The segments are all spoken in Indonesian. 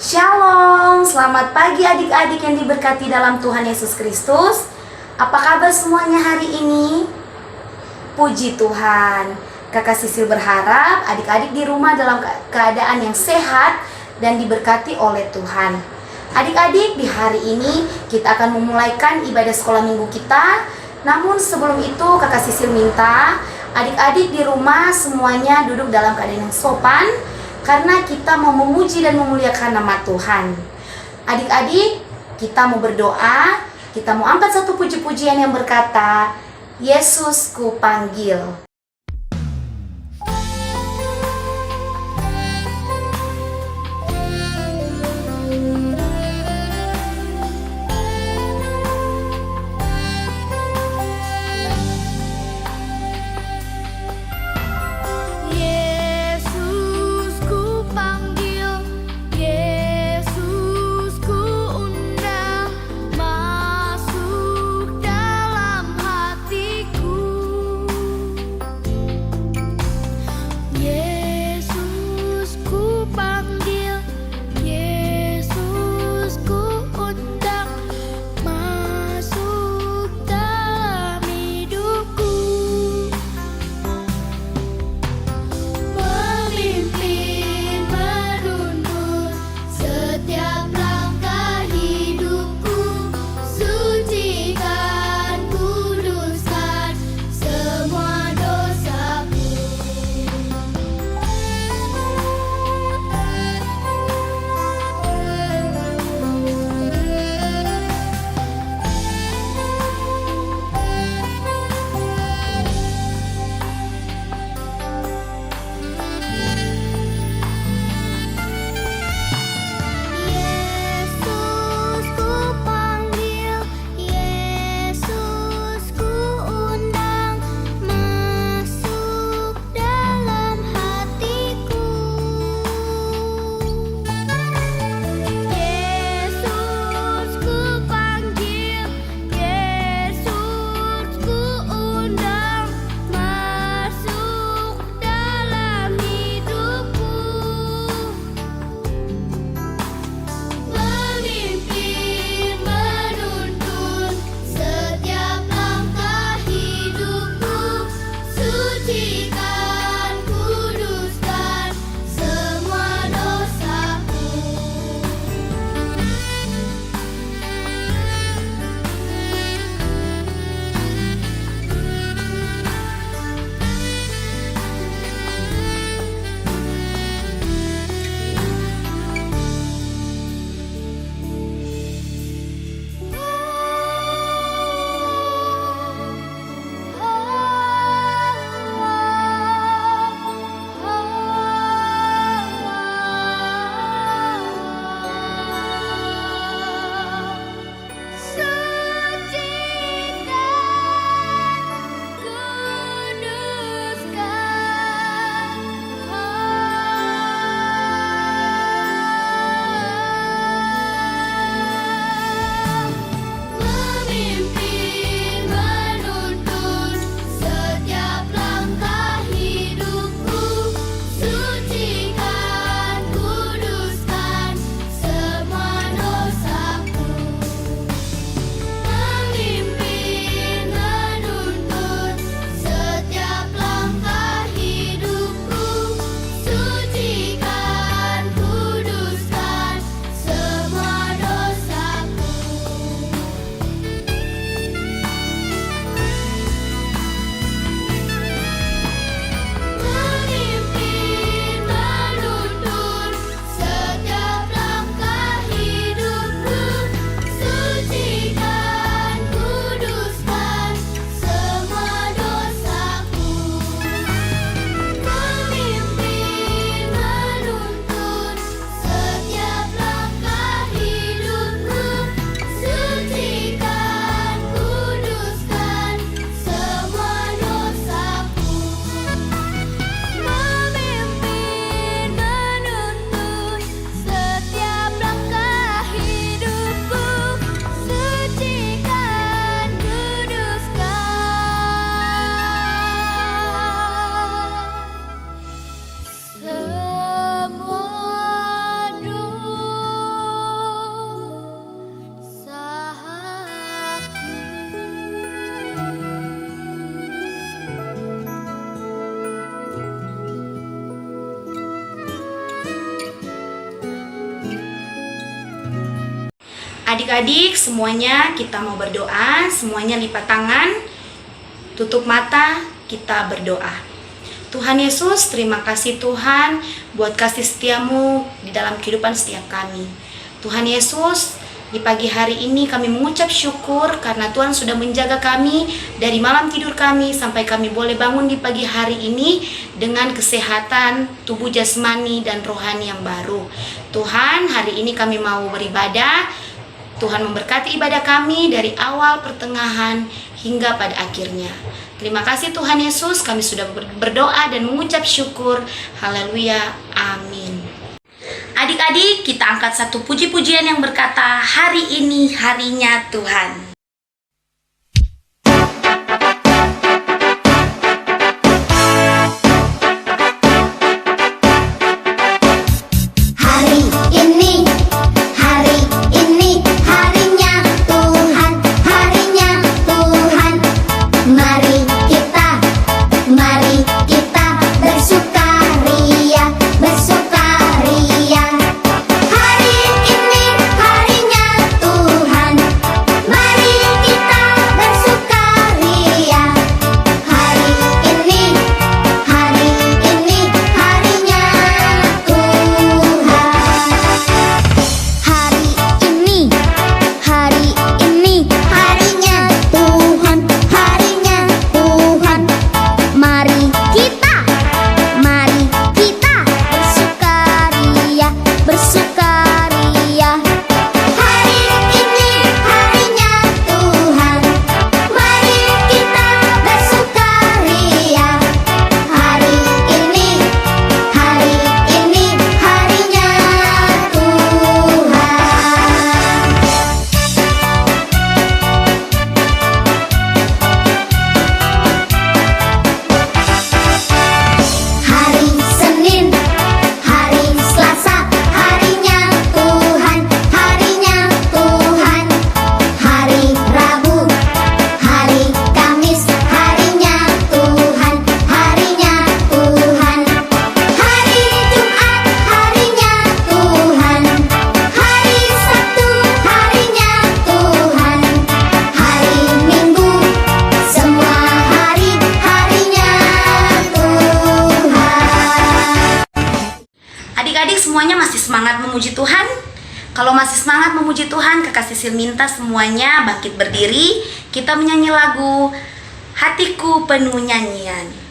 Shalom, selamat pagi adik-adik yang diberkati dalam Tuhan Yesus Kristus. Apa kabar semuanya hari ini? Puji Tuhan. Kakak Sisil berharap adik-adik di rumah dalam keadaan yang sehat dan diberkati oleh Tuhan. Adik-adik, di hari ini kita akan memulaikan ibadah sekolah minggu kita. Namun sebelum itu Kakak Sisil minta adik-adik di rumah semuanya duduk dalam keadaan yang sopan, karena kita mau memuji dan memuliakan nama Tuhan. Adik-adik, kita mau berdoa. Kita mau angkat satu puji-pujian yang berkata, Yesus ku panggil. Adik-adik semuanya kita mau berdoa, semuanya lipat tangan, tutup mata, kita berdoa. Tuhan Yesus, terima kasih Tuhan buat kasih setiamu di dalam kehidupan setiap kami. Tuhan Yesus, di pagi hari ini kami mengucap syukur karena Tuhan sudah menjaga kami dari malam tidur kami sampai kami boleh bangun di pagi hari ini dengan kesehatan tubuh jasmani dan rohani yang baru. Tuhan, hari ini kami mau beribadah. Tuhan memberkati ibadah kami dari awal, pertengahan, hingga pada akhirnya. Terima kasih Tuhan Yesus, kami sudah berdoa dan mengucap syukur. Haleluya, amin. Adik-adik, kita angkat satu puji-pujian yang berkata, hari ini harinya Tuhan. Adik-adik semuanya masih semangat memuji Tuhan? Kalau masih semangat memuji Tuhan, Kakak Sisil minta semuanya bangkit berdiri. Kita menyanyi lagu Hatiku Penuh Nyanyian.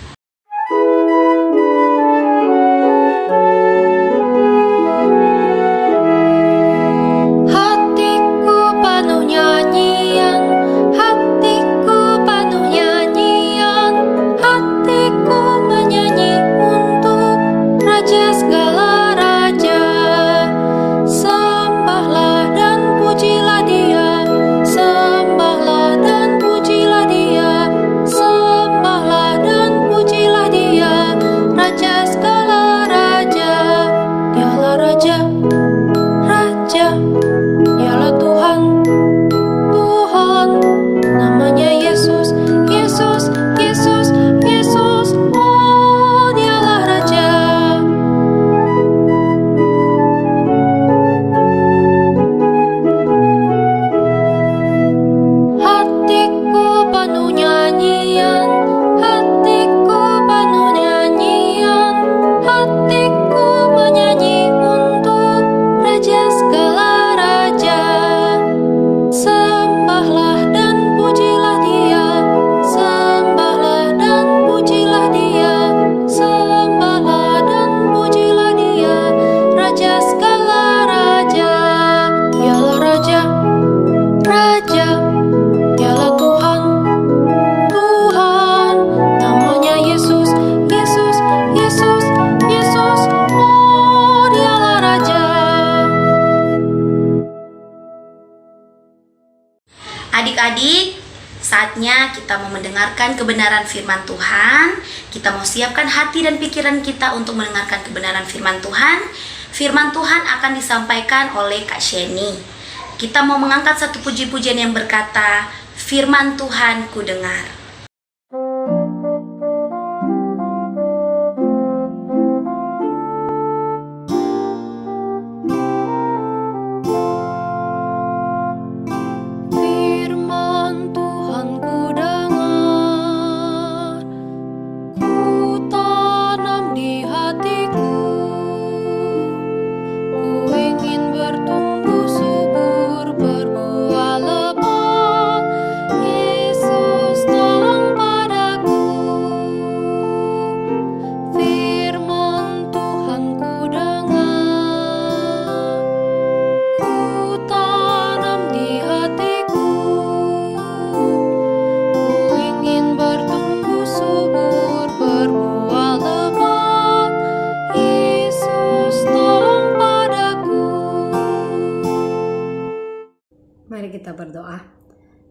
Adik-adik, saatnya kita mau mendengarkan kebenaran firman Tuhan. Kita mau siapkan hati dan pikiran kita untuk mendengarkan kebenaran firman Tuhan. Firman Tuhan akan disampaikan oleh Kak Sheni. Kita mau mengangkat satu puji-pujian yang berkata, firman Tuhan ku dengar.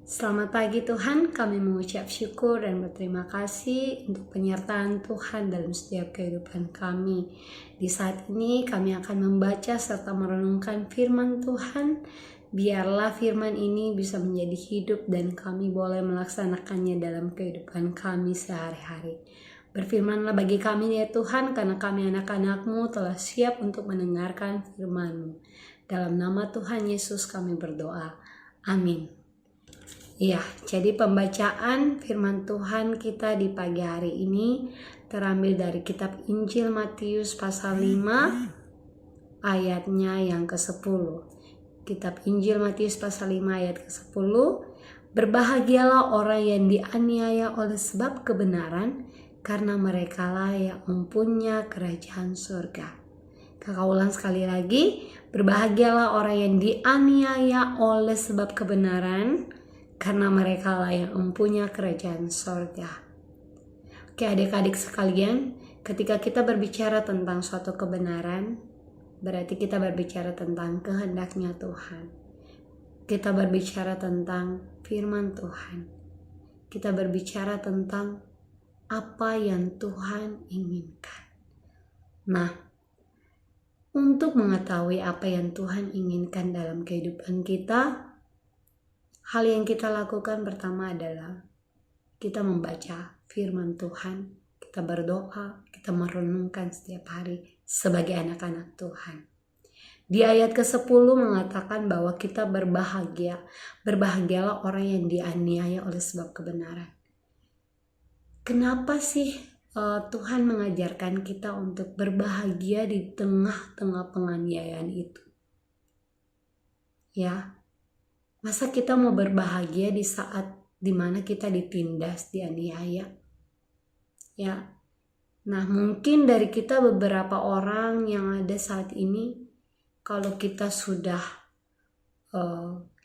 Selamat pagi Tuhan, kami mengucap syukur dan berterima kasih untuk penyertaan Tuhan dalam setiap kehidupan kami. Di saat ini kami akan membaca serta merenungkan firman Tuhan. Biarlah firman ini bisa menjadi hidup dan kami boleh melaksanakannya dalam kehidupan kami sehari-hari. Berfirmanlah bagi kami ya Tuhan, karena kami anak-anak-Mu telah siap untuk mendengarkan firman-Mu. Dalam nama Tuhan Yesus kami berdoa. Amin. Ya, jadi pembacaan firman Tuhan kita di pagi hari ini terambil dari kitab Injil Matius pasal 5 ayatnya yang ke-10. Kitab Injil Matius pasal 5 ayat ke-10. Berbahagialah orang yang dianiaya oleh sebab kebenaran, karena merekalah yang mempunyai kerajaan surga. Kakak ulang sekali lagi, berbahagialah orang yang dianiaya oleh sebab kebenaran, karena mereka lah yang mempunyai kerajaan sorga. Oke adik-adik sekalian, ketika kita berbicara tentang suatu kebenaran, berarti kita berbicara tentang kehendaknya Tuhan. Kita berbicara tentang firman Tuhan. Kita berbicara tentang apa yang Tuhan inginkan. Nah, untuk mengetahui apa yang Tuhan inginkan dalam kehidupan kita, hal yang kita lakukan pertama adalah kita membaca firman Tuhan, kita berdoa, kita merenungkan setiap hari sebagai anak-anak Tuhan. Di ayat ke-10 mengatakan bahwa kita berbahagia, berbahagialah orang yang dianiaya oleh sebab kebenaran. Kenapa sih Tuhan mengajarkan kita untuk berbahagia di tengah-tengah penganiayaan itu? Ya, masa kita mau berbahagia di saat dimana kita ditindas, dianiaya? Ya, nah mungkin dari kita beberapa orang yang ada saat ini, kalau kita sudah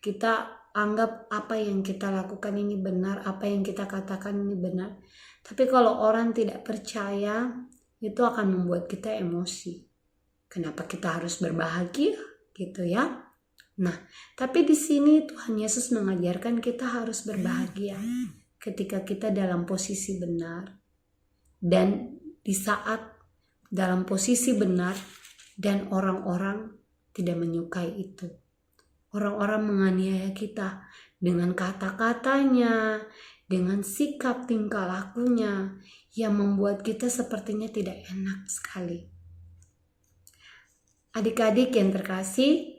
kita anggap apa yang kita lakukan ini benar, apa yang kita katakan ini benar. Tapi kalau orang tidak percaya, itu akan membuat kita emosi. Kenapa kita harus berbahagia gitu ya? Nah, tapi di sini Tuhan Yesus mengajarkan kita harus berbahagia ketika kita dalam posisi benar dan di saat dalam posisi benar dan orang-orang tidak menyukai itu. Orang-orang menganiaya kita dengan kata-katanya, dengan sikap tingkah lakunya yang membuat kita sepertinya tidak enak sekali. Adik-adik yang terkasih,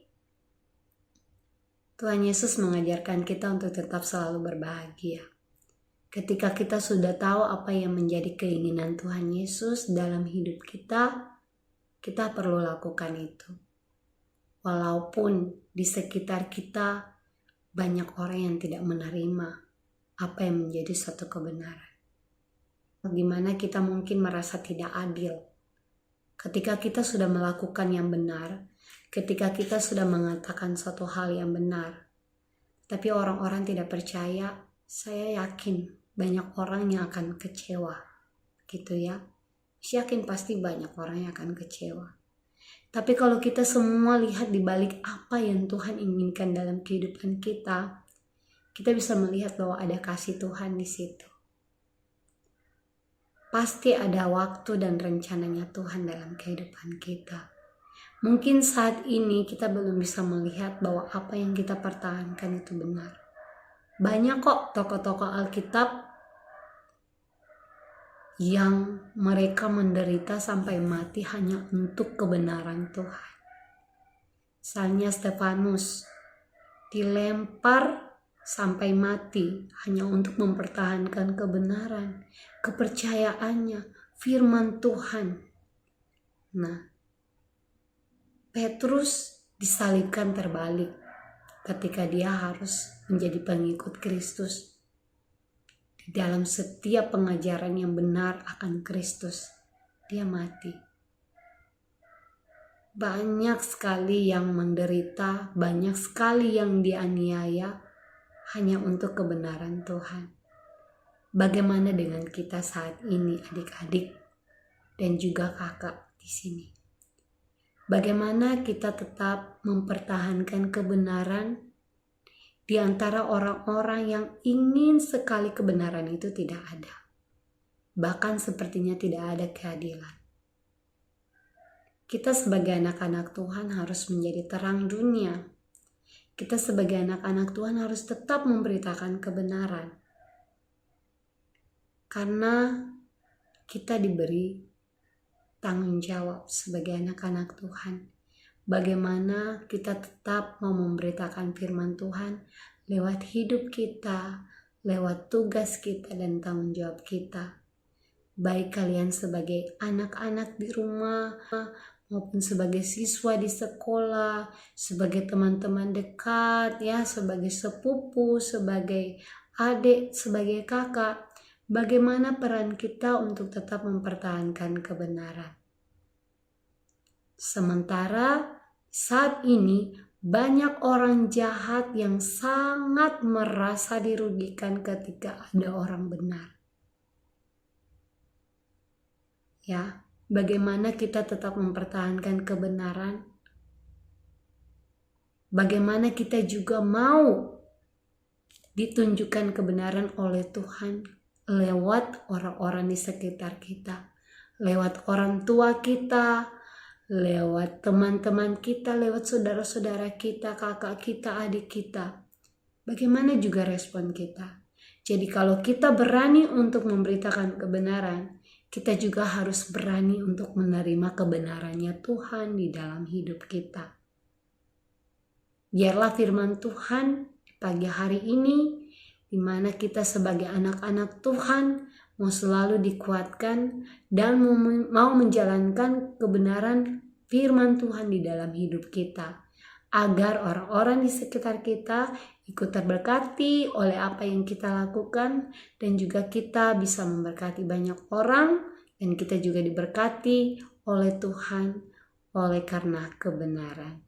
Tuhan Yesus mengajarkan kita untuk tetap selalu berbahagia. Ketika kita sudah tahu apa yang menjadi keinginan Tuhan Yesus dalam hidup kita, kita perlu lakukan itu. Walaupun di sekitar kita banyak orang yang tidak menerima apa yang menjadi suatu kebenaran. Di mana kita mungkin merasa tidak adil. Ketika kita sudah melakukan yang benar, ketika kita sudah mengatakan suatu hal yang benar, tapi orang-orang tidak percaya, saya yakin banyak orang yang akan kecewa, gitu ya. Saya yakin pasti banyak orang yang akan kecewa. Tapi kalau kita semua lihat di balik apa yang Tuhan inginkan dalam kehidupan kita, kita bisa melihat bahwa ada kasih Tuhan di situ. Pasti ada waktu dan rencananya Tuhan dalam kehidupan kita. Mungkin saat ini kita belum bisa melihat bahwa apa yang kita pertahankan itu benar. Banyak kok tokoh-tokoh Alkitab yang mereka menderita sampai mati hanya untuk kebenaran Tuhan. Misalnya Stefanus dilempar sampai mati hanya untuk mempertahankan kebenaran, kepercayaannya, firman Tuhan. Nah, Petrus disalibkan terbalik ketika dia harus menjadi pengikut Kristus. Di dalam setiap pengajaran yang benar akan Kristus, dia mati. Banyak sekali yang menderita, banyak sekali yang dianiaya hanya untuk kebenaran Tuhan. Bagaimana dengan kita saat ini, adik-adik dan juga kakak di sini? Bagaimana kita tetap mempertahankan kebenaran Di antara orang-orang yang ingin sekali kebenaran itu tidak ada. Bahkan sepertinya tidak ada keadilan. Kita sebagai anak-anak Tuhan harus menjadi terang dunia. Kita sebagai anak-anak Tuhan harus tetap memberitakan kebenaran. Karena kita diberi tanggung jawab sebagai anak-anak Tuhan. Bagaimana kita tetap mau memberitakan firman Tuhan lewat hidup kita, lewat tugas kita dan tanggung jawab kita. Baik kalian sebagai anak-anak di rumah, maupun sebagai siswa di sekolah, sebagai teman-teman dekat, ya, sebagai sepupu, sebagai adik, sebagai kakak, bagaimana peran kita untuk tetap mempertahankan kebenaran. Sementara saat ini banyak orang jahat yang sangat merasa dirugikan ketika ada orang benar. Ya, bagaimana kita tetap mempertahankan kebenaran? Bagaimana kita juga mau ditunjukkan kebenaran oleh Tuhan lewat orang-orang di sekitar kita, lewat orang tua kita, lewat teman-teman kita, lewat saudara-saudara kita, kakak kita, adik kita. Bagaimana juga respon kita? Jadi kalau kita berani untuk memberitakan kebenaran, kita juga harus berani untuk menerima kebenarannya Tuhan di dalam hidup kita. Biarlah firman Tuhan di pagi hari ini, di mana kita sebagai anak-anak Tuhan mau selalu dikuatkan dan mau menjalankan kebenaran firman Tuhan di dalam hidup kita, agar orang-orang di sekitar kita ikut terberkati oleh apa yang kita lakukan, dan juga kita bisa memberkati banyak orang, dan kita juga diberkati oleh Tuhan oleh karena kebenaran.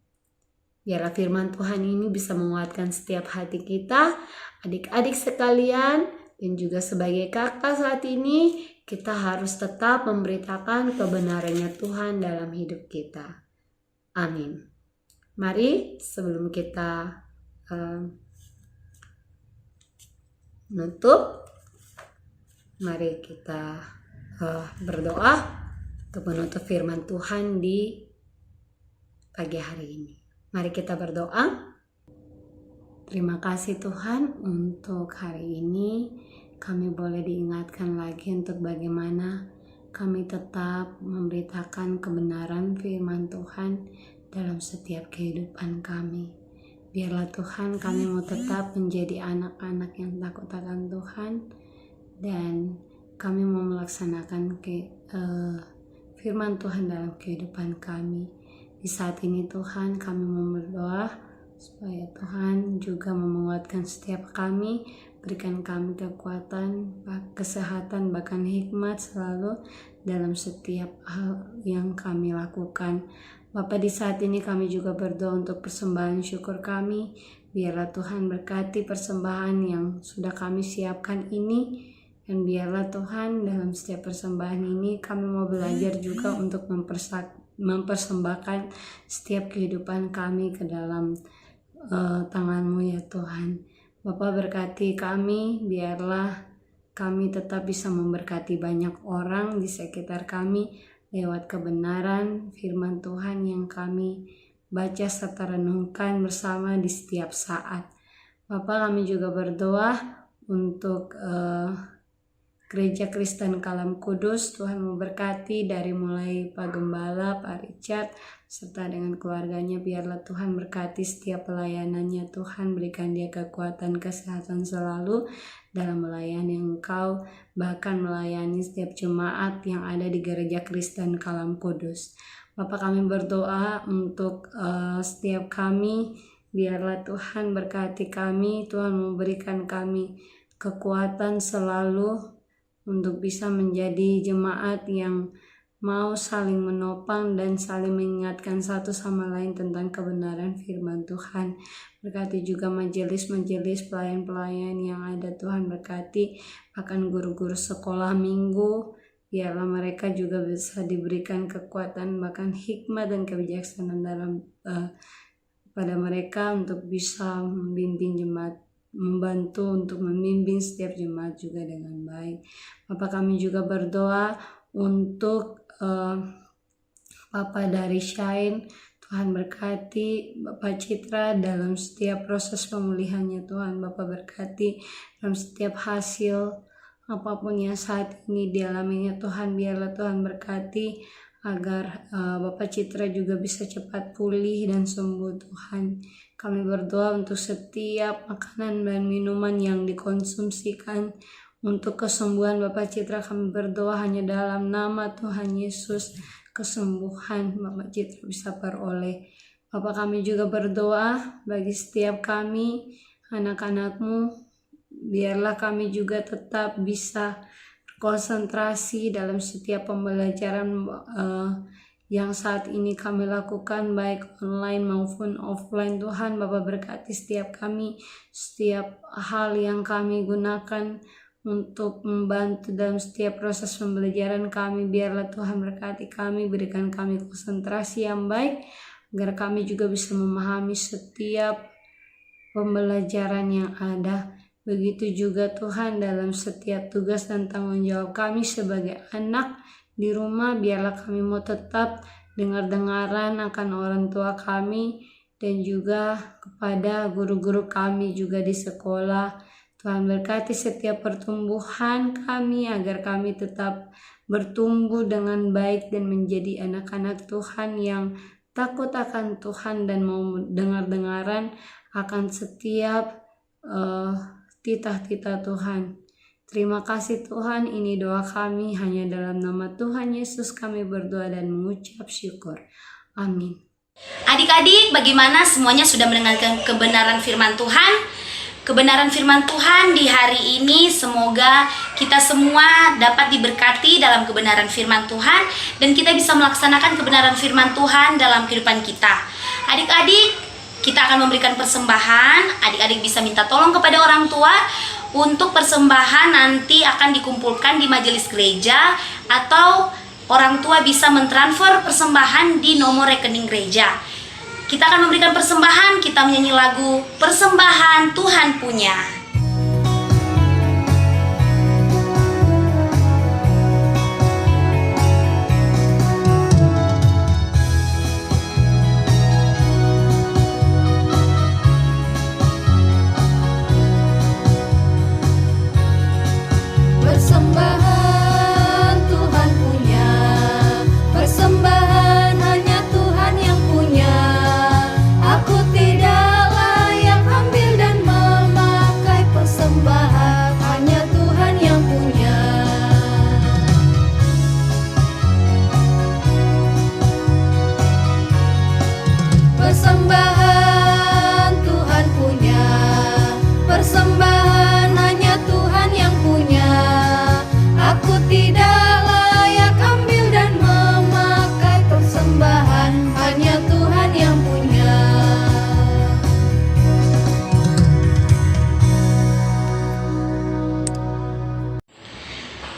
Biarlah firman Tuhan ini bisa menguatkan setiap hati kita, adik-adik sekalian, dan juga sebagai kakak saat ini, kita harus tetap memberitakan kebenarannya Tuhan dalam hidup kita. Amin. Mari sebelum kita menutup, mari kita berdoa untuk menutup firman Tuhan di pagi hari ini. Mari kita berdoa. Terima kasih Tuhan untuk hari ini kami boleh diingatkan lagi untuk bagaimana kami tetap memberitakan kebenaran firman Tuhan dalam setiap kehidupan kami. Biarlah Tuhan kami mau tetap menjadi anak-anak yang takut akan Tuhan, dan kami mau melaksanakan firman Tuhan dalam kehidupan kami. Di saat ini Tuhan kami mau berdoa supaya Tuhan juga menguatkan setiap kami, berikan kami kekuatan, kesehatan, bahkan hikmat selalu dalam setiap hal yang kami lakukan. Bapa, di saat ini kami juga berdoa untuk persembahan syukur kami. Biarlah Tuhan berkati persembahan yang sudah kami siapkan ini, dan biarlah Tuhan dalam setiap persembahan ini kami mau belajar juga untuk mempersembahkan setiap kehidupan kami ke dalam tangan-Mu ya Tuhan. Bapa, berkati kami, biarlah kami tetap bisa memberkati banyak orang di sekitar kami lewat kebenaran firman Tuhan yang kami baca serta renungkan bersama di setiap saat. Bapa, kami juga berdoa untuk Gereja Kristen Kalam Kudus. Tuhan memberkati dari mulai Pak Gembala, Pak Richard, serta dengan keluarganya. Biarlah Tuhan berkati setiap pelayanannya. Tuhan berikan dia kekuatan, kesehatan selalu dalam melayani Engkau, bahkan melayani setiap jemaat yang ada di Gereja Kristen Kalam Kudus. Bapak, kami berdoa untuk setiap kami. Biarlah Tuhan berkati kami. Tuhan memberikan kami kekuatan selalu untuk bisa menjadi jemaat yang mau saling menopang dan saling mengingatkan satu sama lain tentang kebenaran firman Tuhan. Berkati juga majelis-majelis pelayan-pelayan yang ada, Tuhan berkati, bahkan guru-guru sekolah minggu. Biarlah mereka juga bisa diberikan kekuatan, bahkan hikmat dan kebijaksanaan dalam kepada mereka untuk bisa membimbing jemaat, membantu untuk membimbing setiap jemaat juga dengan baik. Bapak, kami juga berdoa untuk Bapak dari Shine. Tuhan berkati Bapak Citra dalam setiap proses pemulihannya. Tuhan, Bapak berkati dalam setiap hasil apapun yang saat ini dialaminya. Tuhan, biarlah Tuhan berkati agar Bapak Citra juga bisa cepat pulih dan sembuh. Tuhan, kami berdoa untuk setiap makanan dan minuman yang dikonsumsikan untuk kesembuhan Bapak Citra. Kami berdoa hanya dalam nama Tuhan Yesus, kesembuhan Bapak Citra bisa peroleh. Bapak, kami juga berdoa bagi setiap kami, anak-anak-Mu, biarlah kami juga tetap bisa konsentrasi dalam setiap pembelajaran yang saat ini kami lakukan, baik online maupun offline. Tuhan, Bapak berkati setiap kami, setiap hal yang kami gunakan untuk membantu dalam setiap proses pembelajaran kami. Biarlah Tuhan berkati kami, berikan kami konsentrasi yang baik, agar kami juga bisa memahami setiap pembelajaran yang ada. Begitu juga Tuhan dalam setiap tugas dan tanggung jawab kami sebagai anak di rumah. Biarlah kami mau tetap dengar-dengaran akan orang tua kami dan juga kepada guru-guru kami juga di sekolah. Tuhan berkati setiap pertumbuhan kami agar kami tetap bertumbuh dengan baik dan menjadi anak-anak Tuhan yang takut akan Tuhan dan mau dengar-dengaran akan setiap titah-titah Tuhan. Terima kasih Tuhan, ini doa kami hanya dalam nama Tuhan Yesus kami berdoa dan mengucap syukur. Amin. Adik-adik, bagaimana semuanya sudah mendengarkan kebenaran firman Tuhan? Kebenaran firman Tuhan di hari ini semoga kita semua dapat diberkati dalam kebenaran firman Tuhan dan kita bisa melaksanakan kebenaran firman Tuhan dalam kehidupan kita. Adik-adik, kita akan memberikan persembahan. Adik-adik bisa minta tolong kepada orang tua untuk persembahan nanti akan dikumpulkan di majelis gereja, atau orang tua bisa mentransfer persembahan di nomor rekening gereja. Kita akan memberikan persembahan, kita menyanyi lagu Persembahan Tuhan Punya. Persembahan Tuhan punya, persembahan hanya Tuhan yang punya. Aku tidak layak ambil dan memakai persembahan, hanya Tuhan yang punya. Persembahan Tuhan punya, persembahan hanya Tuhan yang punya. Aku tidak layak ambil dan memakai persembahan, hanya Tuhan yang punya.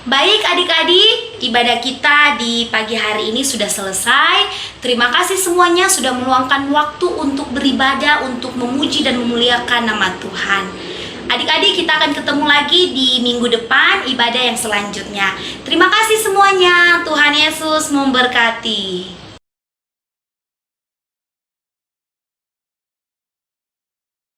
Baik adik-adik, ibadah kita di pagi hari ini sudah selesai. Terima kasih semuanya sudah meluangkan waktu untuk beribadah, untuk memuji dan memuliakan nama Tuhan. Adik-adik, kita akan ketemu lagi di minggu depan ibadah yang selanjutnya. Terima kasih semuanya. Tuhan Yesus memberkati.